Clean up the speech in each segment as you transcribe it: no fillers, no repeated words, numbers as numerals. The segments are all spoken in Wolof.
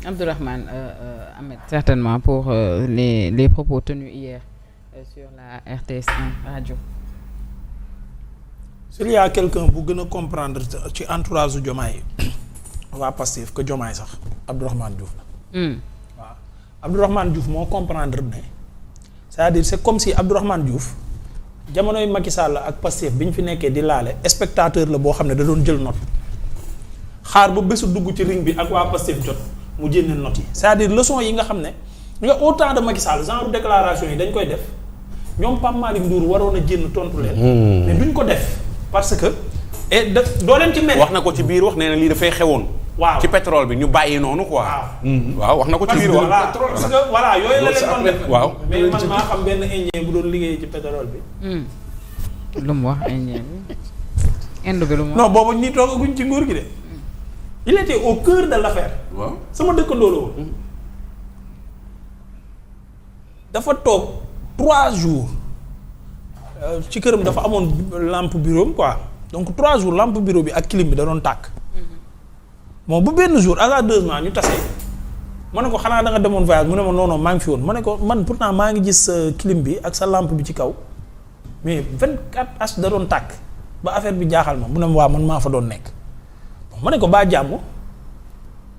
Abdourahmane Ahmed, certainement pour les propos tenus hier sur la RTS1 radio. s'il y a quelqu'un bu gën a comprendre ci entourage Diomaye waa Pastef que Diomaye sax Abdourahmane Diouf la. waaw Abdourahmane Diouf moo comprendre ne c'est-à-dire c'est comme si Abdourahmane Diouf jamonoy Macky Sall ak Pastef bi ñu fi nekkee di laale spectateur la boo xam ne da doon jël note xaar ba bésu dugg ci ring bi ak waa Pastef jot mu jénne note yi c'est-à-dire leçon yi nga xam ne nga au temps de Macky Sall genre déclaration yi dañ koy def ñoom Pape Malick Ndour waroon a jénn tontu leen. mais duñ ko def parce que doo leen ci mel. wax na ko ci biir wax nee na lii dafay xewoon. waaw ci pétrole bi ñu bàyyi noonu quoi. waaw wax na ko ci biir wax. parce que voilà yooyu la leen doon def. waaw mais man maa xam benn indien bu doon liggéey ci pétrole bi. lu mu wax indien bi indo bi lu mu wax. non boobu ñi toogaguñ ci nguur gi de. il était au cœur de l'affaire. waaw sama dëkkandoo la woon. dafa toog 3 jours ci këram dafa amoon lampe bureau quoi donc 3 jours lampe bureau bi ak clim bi da doon tàkk. bon bu benn jour hasardeusement ñu tase ma ne ko xanaa da nga demoon voyage mu ne ma non non maa ngi fi woon ma ne ko man pourtant maa ngi gis sa clim bi ak sa lampe bi ci kaw mais 24H da doon tàkk ba affaire bi jaaxal ma mu ne ma waa man maa fa doon nekk ma ne ko baa jàmm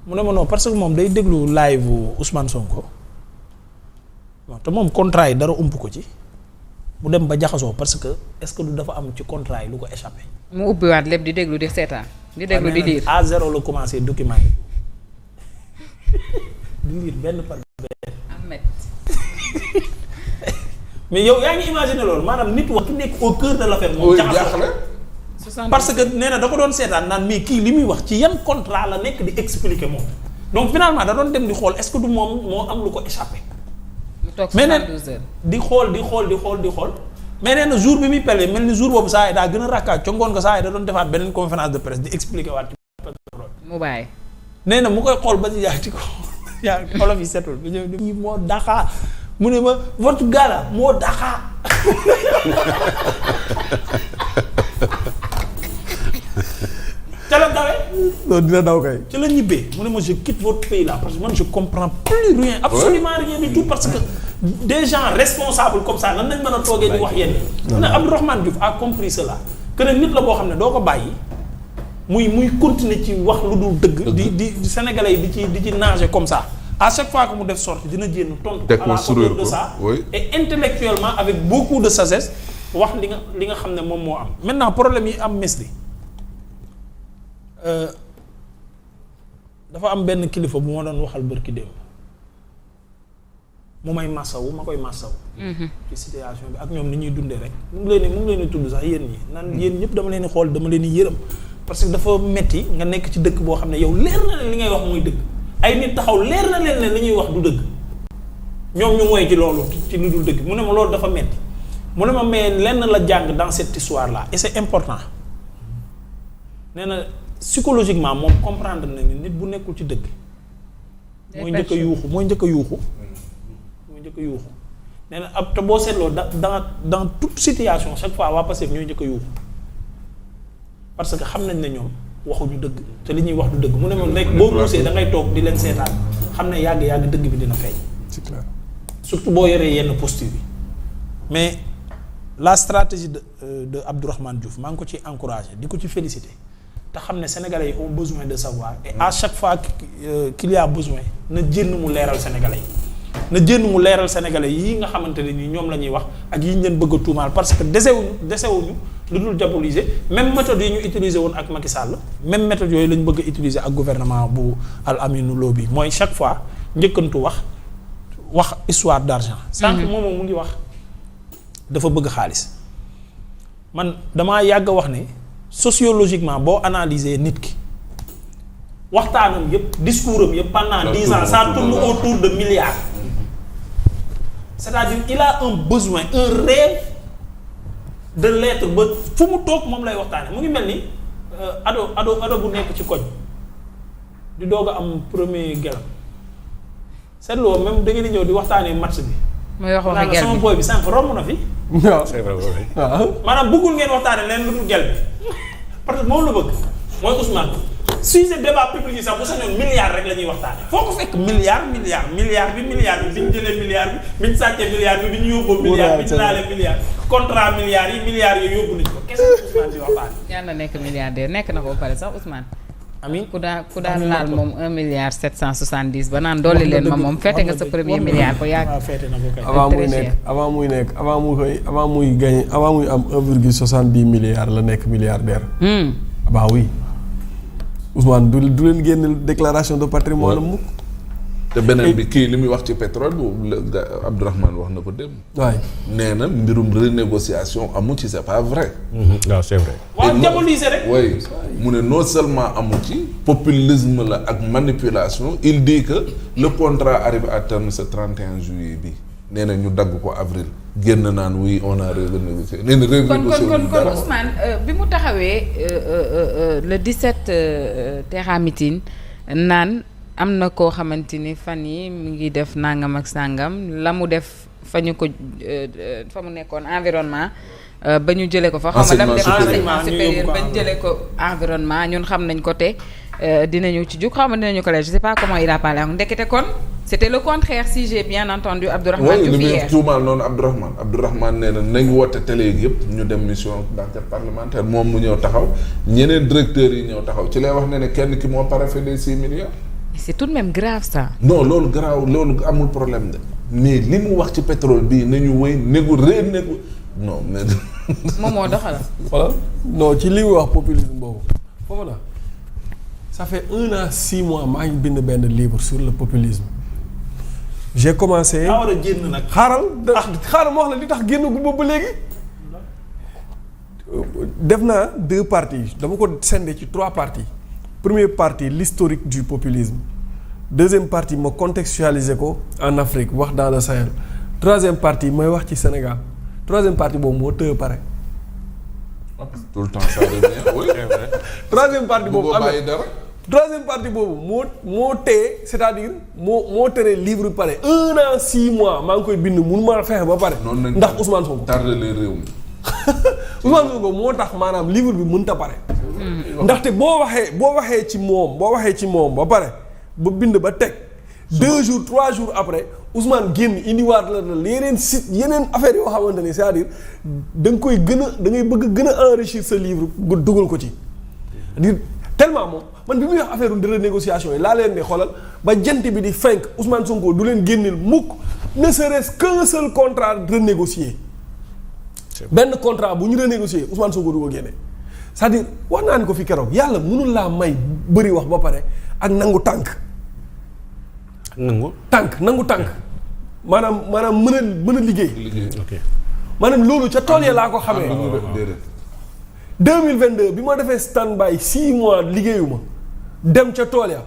mu ne ma non parce que moom day déglu live Ousmane Sonko bon te moom contrat yi dara ump ko ci mu dem ba jaxasoo parce que est-ce que du dafa am ci contrat yi lu ko échappé. mu ubbiwaat lépp di déglu di seetaan. di déglu di lire à zéro la commencé document yi di lire benn par benn. Ahmed. mais yow yaa ngi imaginer loolu maanaam nit wax ki nekk au cœur de l'affaire moom jaxasoo parce que nee na da ko doon seetaan naan mais kii li muy wax ci yan contrat la nekk di expliquer moom donc finalement da doon dem di xool est-ce que du moom moo am lu ko échappé. mu toog 72 heures di xool mais nee na jour bi muy pelle mel ni jour boobu saa yi daa gën a rakkaat ca ngoon ko saa yi da doon defaat beneen conférence de presse di expliquer waat ci pétrole. mu bàyyi. nee na mu koy xool ba ci yaati ko yaa olof yi setul bi ñëw di moo daxaa mu ne ma votre gars là moo daxaa ca la dawee. non dina daw kay. ca la ñibbee mu ne ma je quitte votre pays là parce que man je comprends plus rien. absolument rien du tout parce que des gens responsables comme ça nan nañ mën a toogee di wax yenn. mu ne Abdourahmane Diouf a compris cela que ne nit la boo xam ne doo ko bàyyi muy continuer ci wax lu dul dëgg. di sénégalais yi di ci nager comme ça. à chaque fois que mu def sortie dina jéem tontu. à la hauteur de ça et intellectuellement avec beaucoup de sagesse wax li nga xam ne moom moo am. maintenant problème yi am Mesli dafa am benn kilifa bu ma doon waxal bërki démb mu may massawu ma koy massawu. ci situation bi ak ñoom ni ñuy dundee rek mu ngi leen di tudd sax yéen ñi naan yéen ñëpp dama leen di xool dama leen di yërëm parce que dafa metti nga nekk ci dëkk boo xam ne yow leer na leen li ngay wax muy dëgg ay nit taxaw leer na leen ne li ñuy wax du dëgg ñoom ñu mooy ci loolu ci lu dul dëgg mu ne ma loolu dafa metti mu ne ma mais lenn la jàng dans cette histoire là et c'est important nee na psychologiquement moom comprendre na ni nit bu nekkul ci dëgg mooy njëkk a yuuxu nee na ab te boo seetloo dans toute situation chaque fois waa Pastef ñooy njëkk a yuuxu parce que xam nañ ne ñoom waxuñu dëgg te li ñuy wax du dëgg mu ne moom rek boo muusee da ngay toog di leen seetaan xam ne yàgg dëgg bi dina feeñ. c'est clair. surtout boo yoree yenn posture yi mais la stratégie de Abdourahmane Diouf maa ngi ko ci encouragé di ko ci félicité te xam ne sénégalais yi ont besoin de savoir et à chaque fois qu'il y a besoin na jénn mu leeral sénégalais yi nga xamante ne nii ñoom la ñuy wax ak yi ñu leen bëgg a tuumaal parce que desewuñu lu dul diaboliser même méthode yi ñu utiliser woon ak Macky Sall même méthode yooyu lañ bëgg a utiliser ak gouvernement bu Al Aminou Lo bi mooy chaque fois njëkkantu wax histoire d'argent. sànq moom mu ngi wax dafa bëgg xaalis man damaa yàgg a wax ne sociologiquement boo analyser nit ki waxtaanam yëpp discours am yëpp pendant 10 ans ça tourne autour de milliards. c'est-à-dire il a un besoin un rêve de l'être ba fu mu toog moom lay waxtaane mu ngi mel ni ado bu nekk ci koñ di doog a am premier gelam seetloo même da ngeen di ñëw di waxtaanee match bi. mooy wax waxi gel bi sama boy bi sànq romb na fi. waaw c'est vrai. maanaam bëggul ngeen waxtaanee leen lu dul gel bi parce que moom la bëgg mooy Ousmane sujet débat public yi sax bu sañoon milliard rek la ñuy waxtaane foo ko fekk milliard bi bi ñu jëlee milliard bi ñu sàccee milliard bi ñu yóbboo milliard bi ñu laalee milliard contrat milliards yi yóbbu nañ ko kese Ousmane di waxtaan. yàlla nekk milliardaire nekk na ko ba pare sax Ousmane. amiin ku daan laal moom 1,770 ba naan dolli leen ma moom fete nga sa premier milliard ko yàgg. waaw fete na ko kay. avant muy gagné avant muy am 1,70 milliards la nekk milliardaire. Bah oui Ousmane du leen génne déclaration de patrimoine mukk. te beneen bi kii li muy wax ci pétrole bu Abdourahmane wax na ko dem. waay nee na mbirum renégociation amu ci c'est pas vrai. waaw c'est vrai. waaw diaboliser rek. oui mu ne non seulement amu ci populisme la ak manipulation il dit que le contrat arrive à terme ce 31 juillet bi nee na ñu dagg ko avril génn naan oui on a renégocié nee na renégocié kon Ousmane bi mu taxawee le 17 Terra Meeting naan am na koo xamante ni fan yi mu ngi def nangam ak sàngam la mu def fa ñu ko fa mu nekkoon environnement ba ñu jëlee ko fa xaw ma la mu def enseignement supérieur ba ñu jëlee ko environnement ñun xam nañ ko te dinañu ci jug xaw ma dinañu ko leer je sais pas comment il a parlé ak ndekete kon c'était le contraire si j'ai bien entendu Abdourahmane Diouf hier. oui tuumaal noonu Abdourahmane nee na nañ woote télé yëpp ñu dem mission d'enquête parlementaire moom mu ñëw taxaw ñeneen directeurs yi ñëw taxaw ci lay wax ne kenn ki moo paraphé 6 milliards. c'est tout de même grave ça. non loolu grave loolu amul problème de mais li mu wax ci pétrole bii nañu wéy non mais. moom moo doxal. voilà non ci li mu wax populisme boobu foofu la ça fait 1 an 6 mois maa ngi bind benn livre sur le populisme j'ai commencé. daa war a génn nag. xaaral ma wax la li tax génn gu boobu ba léegi def naa 2 parties dama ko scindé ci 3 parties. Première partie l'historique du populisme. Deuxième partie ma contextualiser ko en Afrique wax dans le Sahel. Troisième partie may wax ci Sénégal. Troisième partie boobu moo tëye pare. tout le temps ça revient oui c'est vrai. Troisième partie boobu bàyyi dara. troisième partie boobu moo téye c'est-à-dire moo tere livre bi pare 1 an 6 mois maa ngi koy bind mun maa fexe ba pare. ndax Ousmane Sonko tardé les réew mi. Ousmane Sonko moo tax maanaam livre bi mënut a pare. ndaxte boo waxee ci moom ba pare ba bind ba teg 2 jours 3 jours après Ousmane génn indiwaat la yeneen affaire yoo xamante ni c'est-à-dire da nga koy gën a da ngay bëgg gën a enrichir sa livre nga dugal ko ci. c'est-à-dire tellement moom man bi muy wax affaire de renégociation yi laa leen di xoolal ba jant bi di fenk Ousmane Sonko du leen génneel mukk ne serait-ce qu'un seul contrat renégocié. benn contrat bu ñu renégocier Ousmane Sonko du ko génne. c'est-à-dire wax naa ni ko fi keroog yàlla mënul laa may bëri wax ba pare ak nangu tànk. nangu tànk maanaam mën a liggéey. maanaam loolu ca tool ya laa ko xamee. 2022 bi ma defee stand-by 6 mois liggéeyuma dem ca tool ya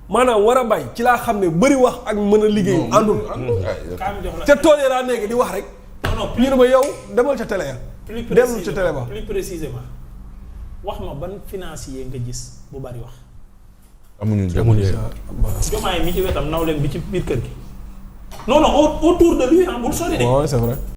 maanaam war a bay ci laa xam ne bëri wax ak mën a liggéey àndul. ca tool ya laa nekk di wax rek. ñu ne ma yow demal ca télé ya. demul ca télé ba plus précisément. wax ma ban financier nga gis bu bari wax. amuñu Diomaye mi ci wetam nawleen bi ci biir kër gi. non autour de lui bul sori de. waaw c'est vrai.